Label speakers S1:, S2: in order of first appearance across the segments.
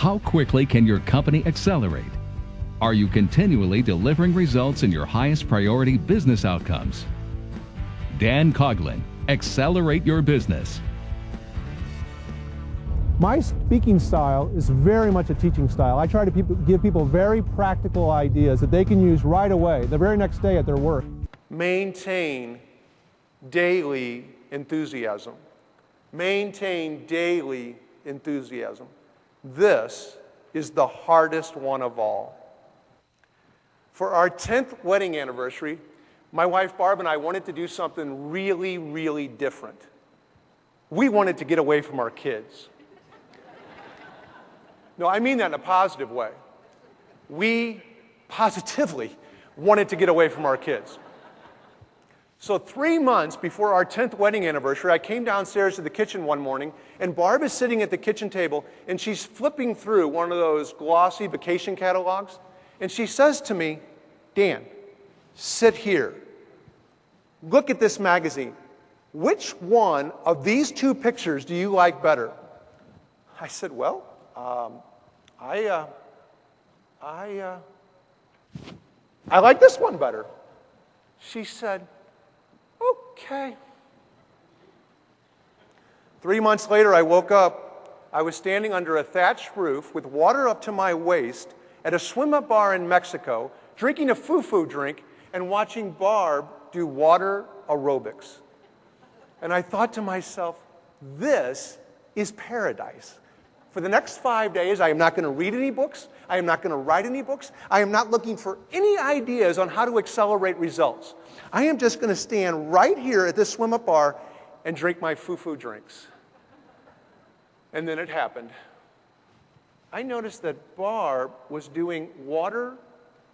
S1: How quickly can your company accelerate? Are you continually delivering results in your highest priority business outcomes? Dan Coughlin, Accelerate Your Business.
S2: My speaking style is very much a teaching style. I try to give people very practical ideas that they can use right away, the very next day at their work.
S3: Maintain daily enthusiasm. Maintain daily enthusiasm. This is the hardest one of all. For our 10th wedding anniversary, my wife Barb and I wanted to do something really, really different. We wanted to get away from our kids. No, I mean that in a positive way. We positively wanted to get away from our kids. So 3 months before our 10th wedding anniversary, I came downstairs to the kitchen one morning, and Barb is sitting at the kitchen table, and she's flipping through one of those glossy vacation catalogs, and she says to me, Dan, sit here. Look at this magazine. Which one of these two pictures do you like better? I said, well, I like this one better. She said, okay. 3 months later, I woke up. I was standing under a thatched roof with water up to my waist at a swim-up bar in Mexico, drinking a foo-foo drink and watching Barb do water aerobics. And I thought to myself, this is paradise. For the next 5 days, I am not going to read any books. I am not going to write any books. I am not looking for any ideas on how to accelerate results. I am just going to stand right here at this swim-up bar and drink my foo-foo drinks. And then it happened. I noticed that Barb was doing water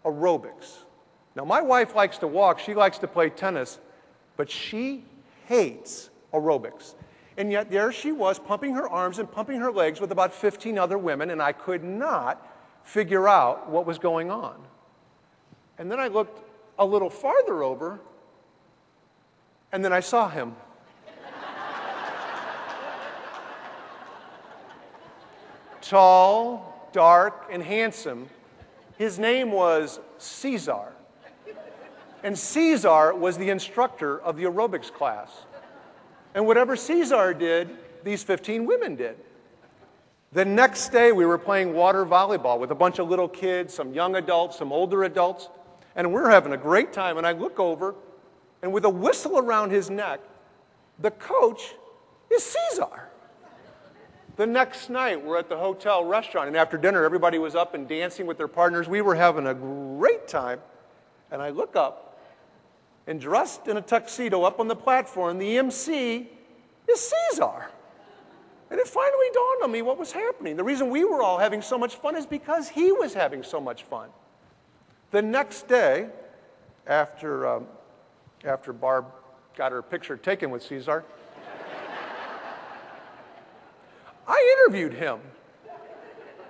S3: aerobics. Now, my wife likes to walk. She likes to play tennis. But she hates aerobics. And yet there she was, pumping her arms and pumping her legs with about 15 other women, and I could not figure out what was going on. And then I looked a little farther over, and then I saw him. Tall, dark, and handsome. His name was Caesar. And Caesar was the instructor of the aerobics class. And whatever Caesar did, these 15 women did. The next day, we were playing water volleyball with a bunch of little kids, some young adults, some older adults, and we're having a great time. And I look over, and with a whistle around his neck, the coach is Caesar. The next night, we're at the hotel restaurant, and after dinner, everybody was up and dancing with their partners. We were having a great time, and I look up, and dressed in a tuxedo up on the platform, the MC is Caesar. And it finally dawned on me what was happening. The reason we were all having so much fun is because he was having so much fun. The next day, after Barb got her picture taken with Caesar, I interviewed him.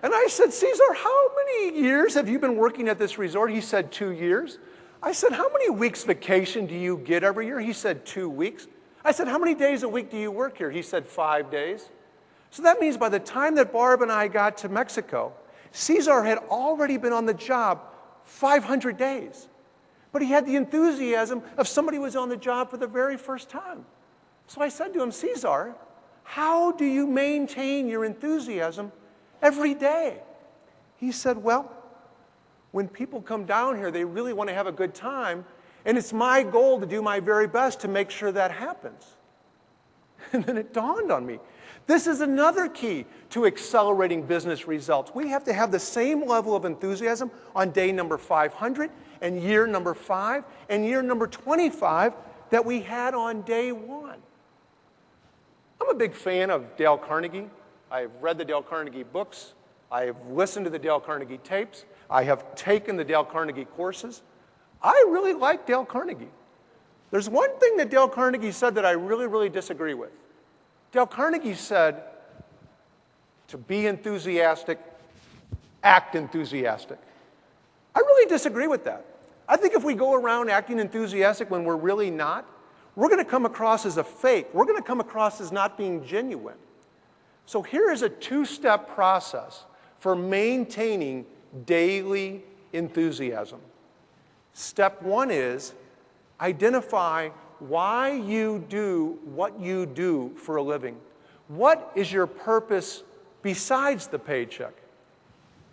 S3: And I said, Caesar, how many years have you been working at this resort? He said, 2 years. I said, how many weeks vacation do you get every year? He said, 2 weeks. I said, how many days a week do you work here? He said, 5 days. So that means by the time that Barb and I got to Mexico, Caesar had already been on the job 500 days. But he had the enthusiasm of somebody who was on the job for the very first time. So I said to him, Caesar, how do you maintain your enthusiasm every day? He said, well, when people come down here, they really want to have a good time, and it's my goal to do my very best to make sure that happens. And then it dawned on me. This is another key to accelerating business results. We have to have the same level of enthusiasm on day number 500 and year number 5 and year number 25 that we had on day 1. I'm a big fan of Dale Carnegie. I've read the Dale Carnegie books. I have listened to the Dale Carnegie tapes. I have taken the Dale Carnegie courses. I really like Dale Carnegie. There's one thing that Dale Carnegie said that I really, really disagree with. Dale Carnegie said, to be enthusiastic, act enthusiastic. I really disagree with that. I think if we go around acting enthusiastic when we're really not, we're going to come across as a fake. We're going to come across as not being genuine. So here is a 2-step process for maintaining daily enthusiasm. Step one is identify why you do what you do for a living. What is your purpose besides the paycheck?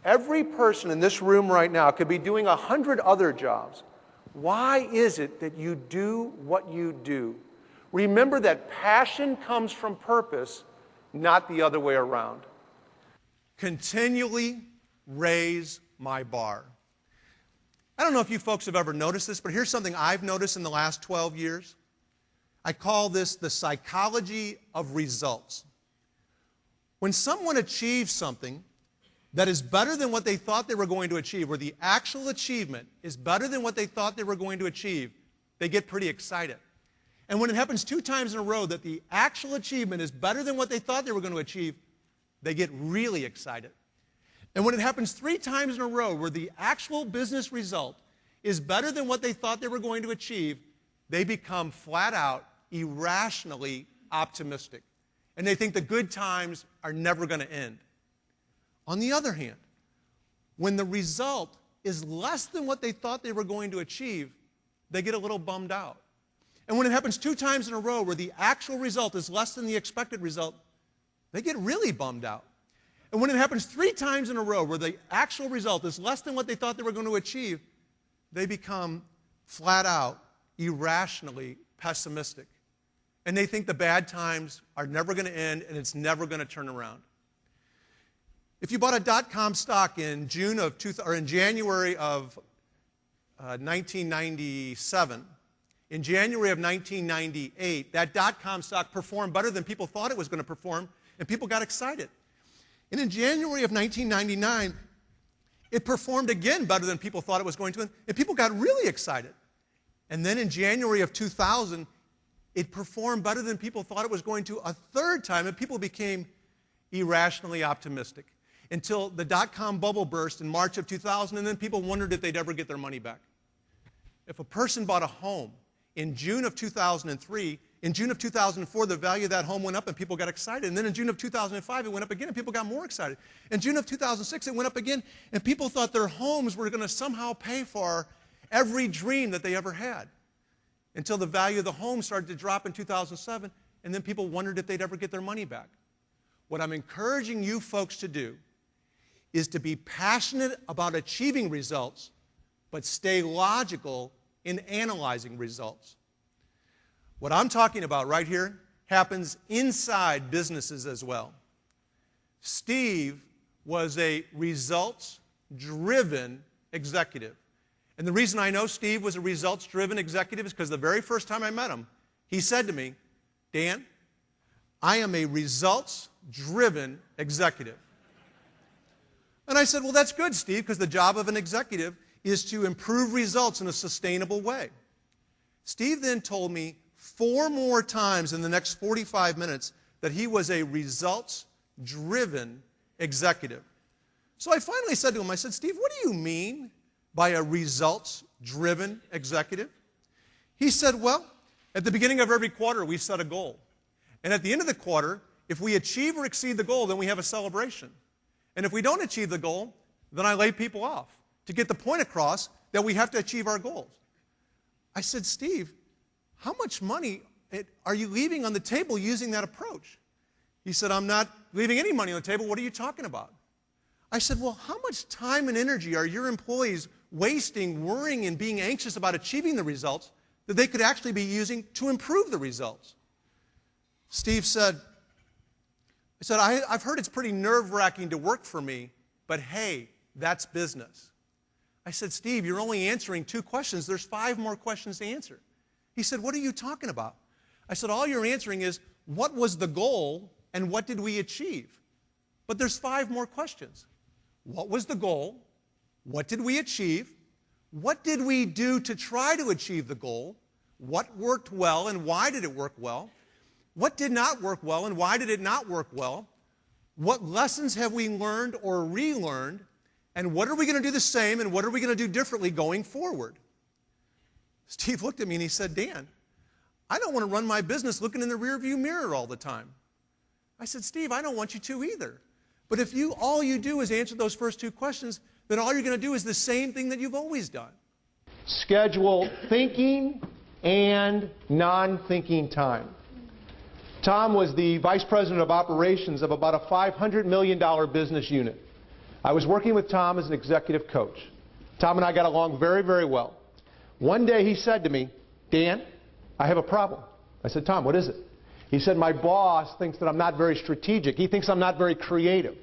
S3: Every person in this room right now could be doing 100 other jobs. Why is it that you do what you do? Remember that passion comes from purpose, not the other way around. Continually raise my bar. I don't know if you folks have ever noticed this, but here's something I've noticed in the last 12 years. I call this the psychology of results. When someone achieves something that is better than what they thought they were going to achieve, or the actual achievement is better than what they thought they were going to achieve, they get pretty excited. And when it happens 2 times in a row that the actual achievement is better than what they thought they were going to achieve, they get really excited. And when it happens 3 times in a row where the actual business result is better than what they thought they were going to achieve, they become flat out, irrationally optimistic. And they think the good times are never going to end. On the other hand, when the result is less than what they thought they were going to achieve, they get a little bummed out. And when it happens 2 times in a row where the actual result is less than the expected result, they get really bummed out. And when it happens 3 times in a row where the actual result is less than what they thought they were going to achieve, they become flat out, irrationally pessimistic. And they think the bad times are never going to end and it's never going to turn around. If you bought a dot-com stock in January of 1997, in January of 1998, that dot-com stock performed better than people thought it was going to perform, and people got excited. And in January of 1999, it performed again better than people thought it was going to, and people got really excited. And then in January of 2000, it performed better than people thought it was going to a third time, and people became irrationally optimistic until the dot-com bubble burst in March of 2000, and then people wondered if they'd ever get their money back. If a person bought a home in June of 2003, in June of 2004, the value of that home went up and people got excited. And then in June of 2005, it went up again and people got more excited. In June of 2006, it went up again and people thought their homes were going to somehow pay for every dream that they ever had. Until the value of the home started to drop in 2007, and then people wondered if they'd ever get their money back. What I'm encouraging you folks to do is to be passionate about achieving results, but stay logical in analyzing results. What I'm talking about right here happens inside businesses as well. Steve was a results-driven executive. And the reason I know Steve was a results-driven executive is because the very first time I met him, he said to me, Dan, I am a results-driven executive. And I said, well, that's good, Steve, because the job of an executive is to improve results in a sustainable way. Steve then told me 4 more times in the next 45 minutes that he was a results-driven executive. So I finally said to him, I said, Steve, what do you mean by a results-driven executive? He said, well, at the beginning of every quarter, we set a goal. And at the end of the quarter, if we achieve or exceed the goal, then we have a celebration. And if we don't achieve the goal, then I lay people off to get the point across that we have to achieve our goals. I said, Steve, how much money are you leaving on the table using that approach? He said, I'm not leaving any money on the table. What are you talking about? I said, well, how much time and energy are your employees wasting worrying and being anxious about achieving the results that they could actually be using to improve the results? Steve said, I've heard it's pretty nerve-wracking to work for me, but hey, that's business. I said, Steve, you're only answering 2 questions. There's 5 more questions to answer. He said, what are you talking about? I said, all you're answering is, what was the goal and what did we achieve? But there's 5 more questions. What was the goal? What did we achieve? What did we do to try to achieve the goal? What worked well and why did it work well? What did not work well and why did it not work well? What lessons have we learned or relearned? And what are we going to do the same and what are we going to do differently going forward? Steve looked at me and he said, Dan, I don't want to run my business looking in the rearview mirror all the time. I said, Steve, I don't want you to either. But if all you do is answer those first two questions, then all you're going to do is the same thing that you've always done.
S2: Schedule thinking and non-thinking time. Tom was the vice president of operations of about a $500 million business unit. I was working with Tom as an executive coach. Tom and I got along very, very well. One day he said to me, Dan, I have a problem. I said, Tom, what is it? He said, my boss thinks that I'm not very strategic. He thinks I'm not very creative.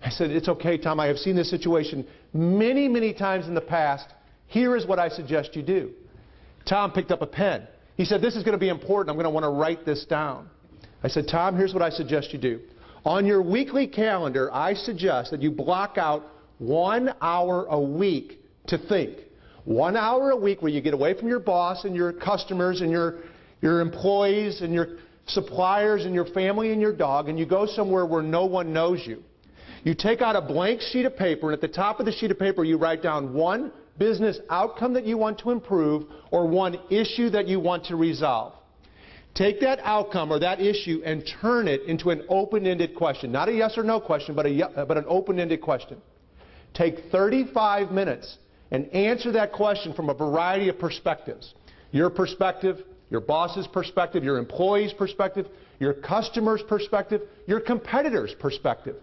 S2: I said, it's okay, Tom. I have seen this situation many, many times in the past. Here is what I suggest you do. Tom picked up a pen. He said, this is going to be important. I'm going to want to write this down. I said, Tom, here's what I suggest you do. On your weekly calendar, I suggest that you block out 1 hour a week to think. 1 hour a week where you get away from your boss and your customers and your employees and your suppliers and your family and your dog, and you go somewhere where no one knows you. You take out a blank sheet of paper, and at the top of the sheet of paper you write down one business outcome that you want to improve or one issue that you want to resolve. Take that outcome or that issue and turn it into an open-ended question. Not a yes or no question, but an open-ended question. Take 35 minutes and answer that question from a variety of perspectives. Your perspective, your boss's perspective, your employee's perspective, your customer's perspective, your competitor's perspective.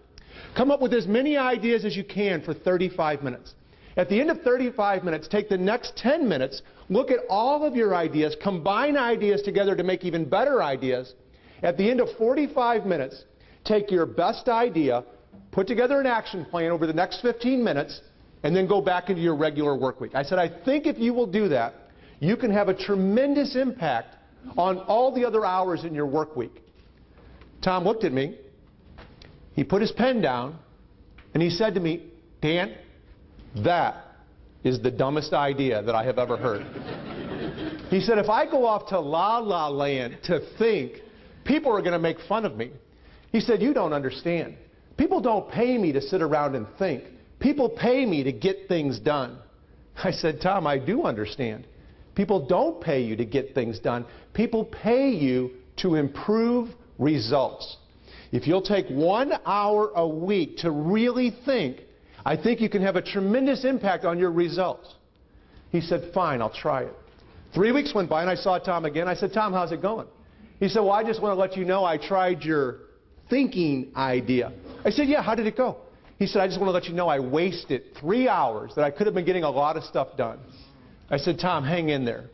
S2: Come up with as many ideas as you can for 35 minutes. At the end of 35 minutes, take the next 10 minutes, look at all of your ideas, combine ideas together to make even better ideas. At the end of 45 minutes, take your best idea, put together an action plan over the next 15 minutes, and then go back into your regular work week. I said, I think if you will do that, you can have a tremendous impact on all the other hours in your work week. Tom looked at me, he put his pen down, and he said to me, Dan, that is the dumbest idea that I have ever heard. He said, if I go off to La La Land to think, people are going to make fun of me. He said, you don't understand. People don't pay me to sit around and think. People pay me to get things done. I said, Tom, I do understand. People don't pay you to get things done. People pay you to improve results. If you'll take 1 hour a week to really think, I think you can have a tremendous impact on your results. He said, fine, I'll try it. 3 weeks went by and I saw Tom again. I said, Tom, how's it going? He said, well, I just want to let you know I tried your thinking idea. I said, yeah, how did it go? He said, I just want to let you know I wasted 3 hours that I could have been getting a lot of stuff done. I said, Tom, hang in there.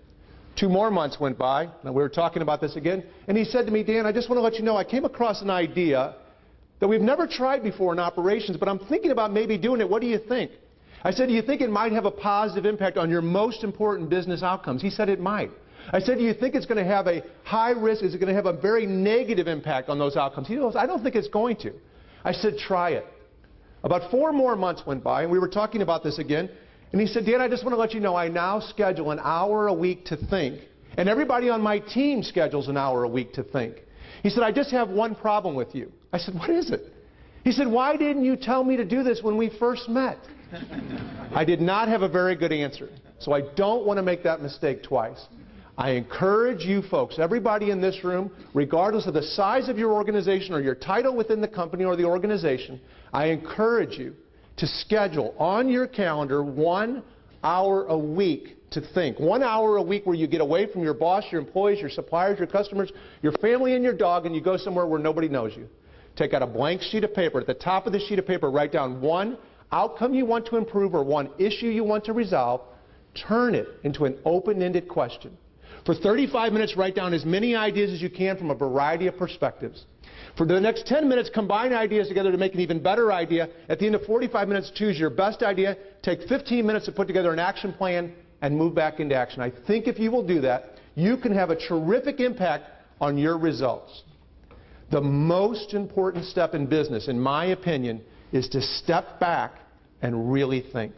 S2: 2 more months went by, and we were talking about this again, and he said to me, Dan, I just want to let you know I came across an idea that we've never tried before in operations, but I'm thinking about maybe doing it. What do you think? I said, do you think it might have a positive impact on your most important business outcomes? He said it might. I said, do you think it's going to have a high risk? Is it going to have a very negative impact on those outcomes? He goes, I don't think it's going to. I said, try it. About 4 more months went by, and we were talking about this again. And he said, Dan, I just want to let you know I now schedule an hour a week to think. And everybody on my team schedules an hour a week to think. He said, I just have one problem with you. I said, what is it? He said, why didn't you tell me to do this when we first met? I did not have a very good answer. So I don't want to make that mistake twice. I encourage you folks, everybody in this room, regardless of the size of your organization or your title within the company or the organization, I encourage you to schedule on your calendar 1 hour a week to think. 1 hour a week where you get away from your boss, your employees, your suppliers, your customers, your family and your dog, and you go somewhere where nobody knows you. Take out a blank sheet of paper. At the top of the sheet of paper, write down one outcome you want to improve or one issue you want to resolve. Turn it into an open-ended question. For 35 minutes, write down as many ideas as you can from a variety of perspectives. For the next 10 minutes, combine ideas together to make an even better idea. At the end of 45 minutes, choose your best idea. Take 15 minutes to put together an action plan and move back into action. I think if you will do that, you can have a terrific impact on your results. The most important step in business, in my opinion, is to step back and really think.